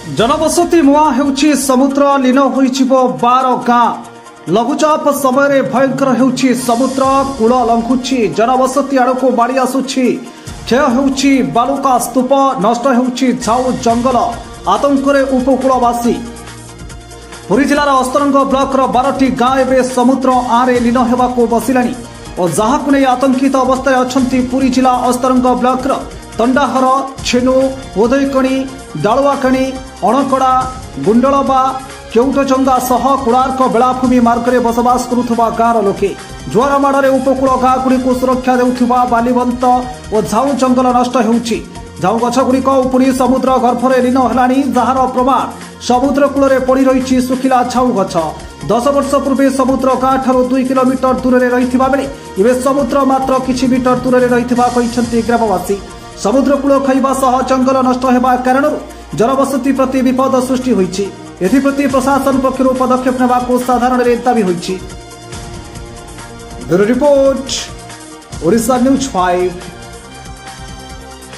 जनबसती मुआ हेउछि समुद्र लीन होइछिब 12 गाँ। लघुचाप समय भयंकर हेउछि समुद्र कूल लंघुछि जनबसती आड़को बाड़ी आसुछि। क्षय हेउछि बालुका स्तूप नष्ट हेउछि झाऊ जंगल आतंकरे उपकूलवासी। पुरी जिलार अस्तरंग ब्लॉक 12टी गाँ एवं समुद्र आरे लीन हेबाको बसिलानी और जहाकु नै आतंकित अवस्था अछंती पुरी जिला अस्तरंग ब्लॉक तंडाहर छेनु उदयकणी डालुआकणी अणकड़ा गुंडलबा केउटचंगा सह कोणार्क बेलाभूमि मार्ग में बसवास करुवा गाँव लोके जुआर माड़े उपकूल गाँ गुड़ी सुरक्षा देउथिबा बालीवंत और झाऊ जंगल नष्ट हेउछि। झाऊ गछगुड़िक पुणी समुद्र गर्भरे लीन हेलानी जार प्रमाण समुद्र कूल पड़ रही सुखिला झाऊ गछ। 10 वर्ष पूर्वे समुद्र गाँ ठारू 2 किलोमीटर दूर में रही बेले समुद्र मात्र किछि मीटर दूर में रही ग्रामवासी। समुद्र कूल खाइबा सह जंगल नष्ट होगा कारण जनबसती प्रति विपद सृष्टि होइछि। एथिप्रति प्रशासन पक्षरु पदक्षेप नेबाको साधारण दाबी होइछि। Bureau report Odisha news 5।